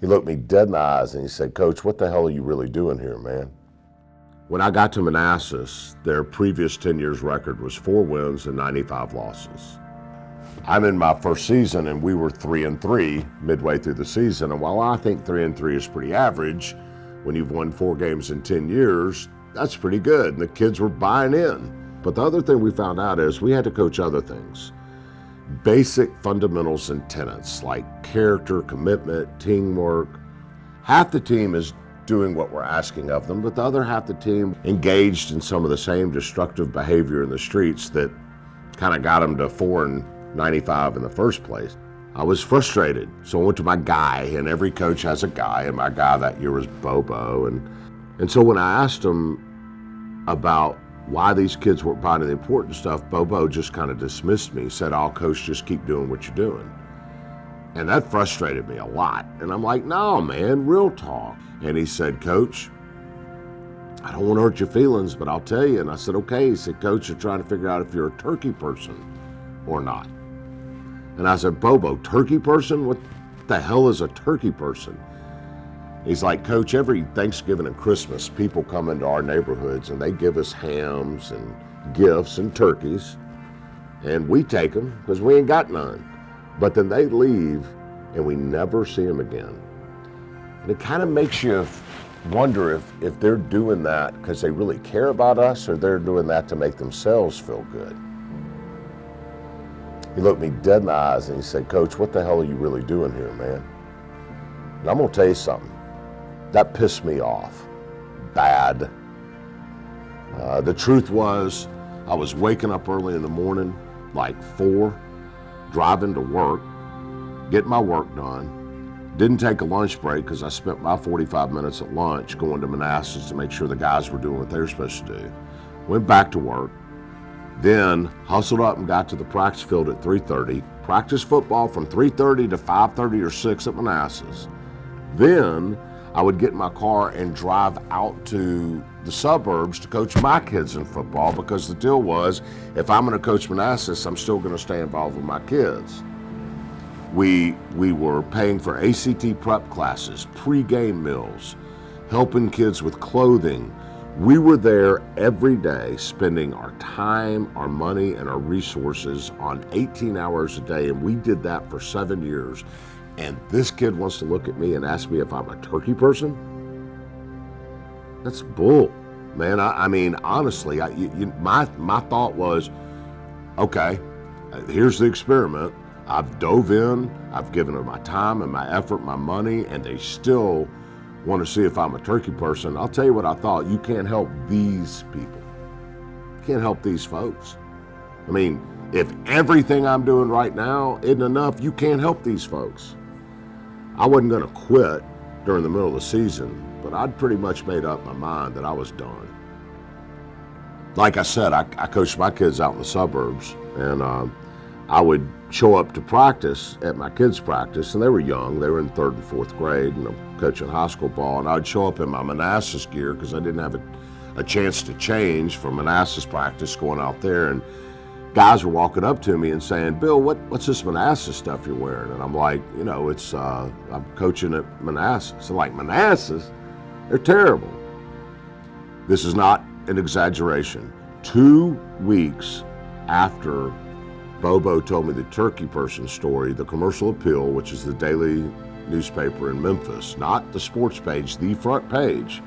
He looked me dead in the eyes and he said, "Coach, what the hell are you really doing here, man?" When I got to Manassas, their previous 10 years record was 4 wins and 95 losses. I'm in my first season and we were 3-3 midway through the season. And while I think 3-3 is pretty average, when you've won 4 games in 10 years, that's pretty good. And the kids were buying in. But the other thing we found out is we had to coach other things. Basic fundamentals and tenets like character, commitment, teamwork. Half the team is doing what we're asking of them, but the other half the team engaged in some of the same destructive behavior in the streets that kind of got them to 4 and 95 in the first place. I was frustrated, so I went to my guy, and every coach has a guy, and my guy that year was Bobo. And so when I asked him about why these kids weren't buying the important stuff, Bobo just kind of dismissed me, said, "Oh, coach, just keep doing what you're doing." And that frustrated me a lot. And I'm like, "No, man, real talk." And he said, "Coach, I don't want to hurt your feelings, but I'll tell you." And I said, "Okay." He said, "Coach, you're trying to figure out if you're a turkey person or not." And I said, "Bobo, turkey person? What the hell is a turkey person?" He's like, "Coach, every Thanksgiving and Christmas, people come into our neighborhoods and they give us hams and gifts and turkeys, and we take them because we ain't got none. But then they leave and we never see them again." And it kind of makes you wonder if they're doing that because they really care about us, or they're doing that to make themselves feel good. He looked me dead in the eyes and he said, "Coach, what the hell are you really doing here, man?" And I'm gonna tell you something. That pissed me off bad. The truth was, I was waking up early in the morning, like 4, driving to work, getting my work done. Didn't take a lunch break because I spent my 45 minutes at lunch going to Manassas to make sure the guys were doing what they were supposed to do. Went back to work, then hustled up and got to the practice field at 3:30, practiced football from 3:30 to 5:30 or 6 at Manassas. Then I would get in my car and drive out to the suburbs to coach my kids in football, because the deal was, if I'm going to coach Manassas, I'm still going to stay involved with my kids. We were paying for ACT prep classes, pre-game meals, helping kids with clothing. We were there every day, spending our time, our money, and our resources on 18 hours a day, and we did that for 7 years. And this kid wants to look at me and ask me if I'm a turkey person? That's bull, man. I mean, honestly, my thought was, okay, here's the experiment. I've dove in, I've given it my time and my effort, my money, and they still want to see if I'm a turkey person. I'll tell you what I thought. You can't help these people. You can't help these folks. I mean, if everything I'm doing right now isn't enough, you can't help these folks. I wasn't going to quit during the middle of the season, but I'd pretty much made up my mind that I was done. Like I said, I coached my kids out in the suburbs, and I would show up to practice at my kids' practice, and they were young. They were in 3rd and 4th grade, and I'm coaching high school ball, and I'd show up in my Manassas gear because I didn't have a chance to change from Manassas practice going out there, and guys were walking up to me and saying, "Bill, what's this Manassas stuff you're wearing?" And I'm like, it's I'm coaching at Manassas. And like, Manassas? They're terrible. This is not an exaggeration. 2 weeks after Bobo told me the turkey person story, the Commercial Appeal, which is the daily newspaper in Memphis, not the sports page, the front page,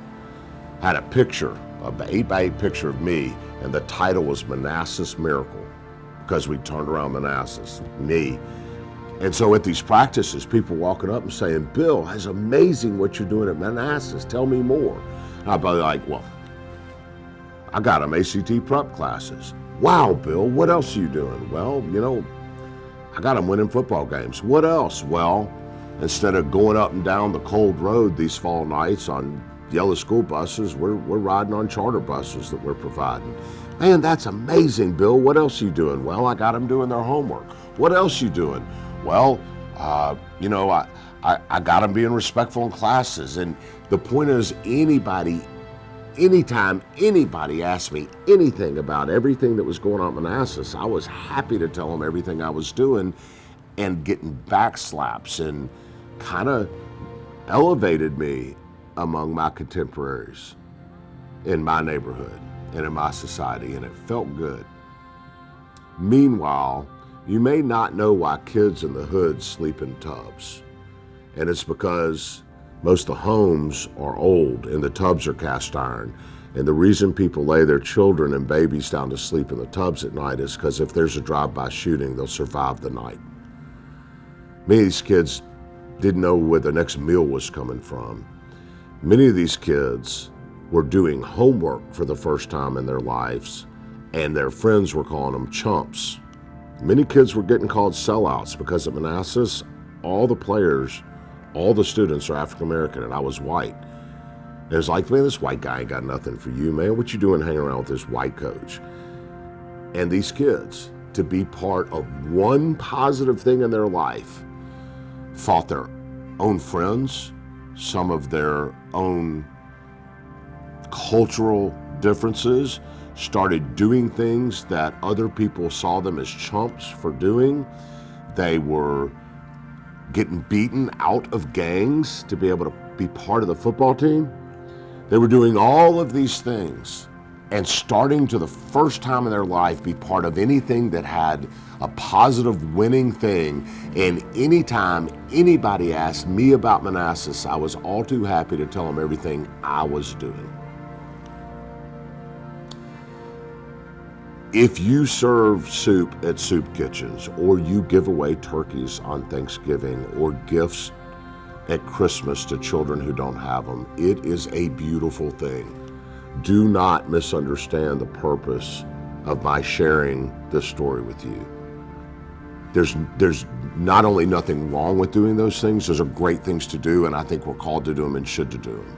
had a picture, an 8x8 picture of me, and the title was Manassas Miracle, because we turned around Manassas, me. And so at these practices, people walking up and saying, "Bill, it's amazing what you're doing at Manassas. Tell me more." And I'd be like, "Well, I got them ACT prep classes." "Wow, Bill, what else are you doing?" "Well, I got them winning football games." "What else?" "Well, instead of going up and down the cold road these fall nights on yellow school buses, we're riding on charter buses that we're providing." "Man, that's amazing, Bill. What else are you doing?" "Well, I got them doing their homework." "What else are you doing?" "Well, I got them being respectful in classes." And the point is, anytime anybody asked me anything about everything that was going on at Manassas, I was happy to tell them everything I was doing, and getting back slaps and kind of elevated me among my contemporaries in my neighborhood and in my society, and it felt good. Meanwhile, you may not know why kids in the hood sleep in tubs. And it's because most of the homes are old and the tubs are cast iron. And the reason people lay their children and babies down to sleep in the tubs at night is because if there's a drive-by shooting, they'll survive the night. Many of these kids didn't know where the next meal was coming from. Many of these kids were doing homework for the first time in their lives, and their friends were calling them chumps. Many kids were getting called sellouts because at Manassas, all the players, all the students are African American, and I was white. And it's like, man, this white guy ain't got nothing for you, man. What you doing hanging around with this white coach? And these kids, to be part of one positive thing in their life, fought their own friends, some of their own cultural differences, started doing things that other people saw them as chumps for doing. They were getting beaten out of gangs to be able to be part of the football team. They were doing all of these things and starting to the first time in their life be part of anything that had a positive winning thing. And anytime anybody asked me about Manassas, I was all too happy to tell them everything I was doing. If you serve soup at soup kitchens, or you give away turkeys on Thanksgiving, or gifts at Christmas to children who don't have them, it is a beautiful thing. Do not misunderstand the purpose of my sharing this story with you. There's not only nothing wrong with doing those things, those are great things to do, and I think we're called to do them and should to do them.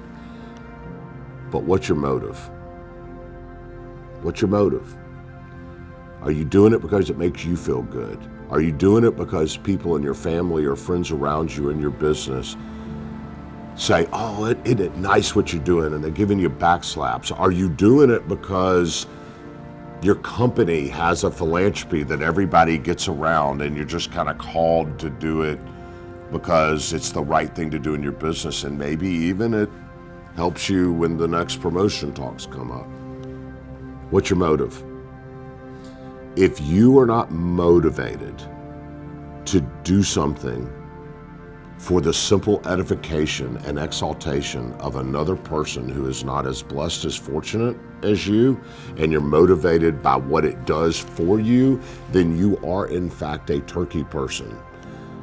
But what's your motive? What's your motive? Are you doing it because it makes you feel good? Are you doing it because people in your family or friends around you in your business say, oh, isn't it nice what you're doing? And they're giving you back slaps. Are you doing it because your company has a philanthropy that everybody gets around and you're just kind of called to do it because it's the right thing to do in your business, and maybe even it helps you when the next promotion talks come up? What's your motive? If you are not motivated to do something for the simple edification and exaltation of another person who is not as blessed, as fortunate as you, and you're motivated by what it does for you, then you are in fact a turkey person.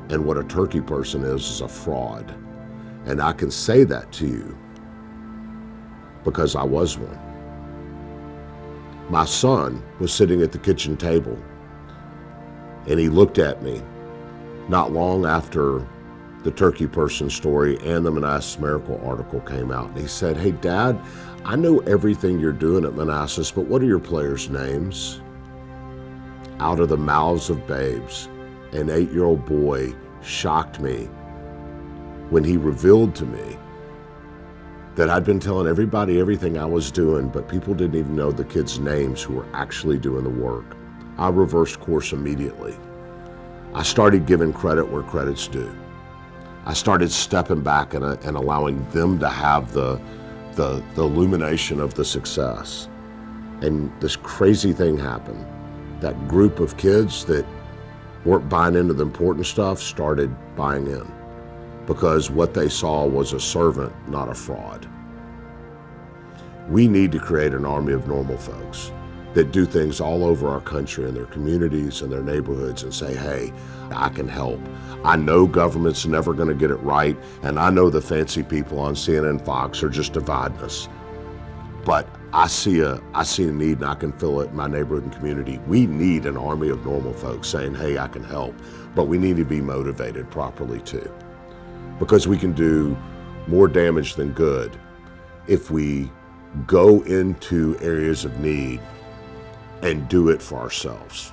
And what a turkey person is a fraud. And I can say that to you because I was one. My son was sitting at the kitchen table, and he looked at me not long after the turkey person story and the Manassas Miracle article came out, and he said, hey, Dad, I know everything you're doing at Manassas, but what are your players' names? Out of the mouths of babes, an 8-year-old boy shocked me when he revealed to me that I'd been telling everybody everything I was doing, but people didn't even know the kids' names who were actually doing the work. I reversed course immediately. I started giving credit where credit's due. I started stepping back and allowing them to have the illumination of the success. And this crazy thing happened. That group of kids that weren't buying into the important stuff started buying in, because what they saw was a servant, not a fraud. We need to create an army of normal folks that do things all over our country in their communities and their neighborhoods and say, hey, I can help. I know government's never going to get it right, and I know the fancy people on CNN and Fox are just dividing us. But I see a need, and I can feel it in my neighborhood and community. We need an army of normal folks saying, hey, I can help. But we need to be motivated properly too, because we can do more damage than good if we go into areas of need and do it for ourselves.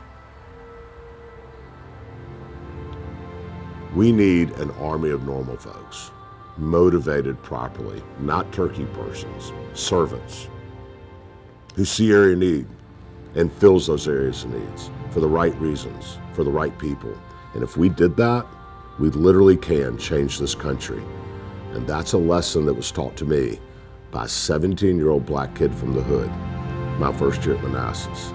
We need an army of normal folks, motivated properly, not turkey persons, servants, who see area need and fills those areas of needs for the right reasons, for the right people. And if we did that, we literally can change this country And that's a lesson that was taught to me by a 17-year-old black kid from the hood, my first year at Manassas.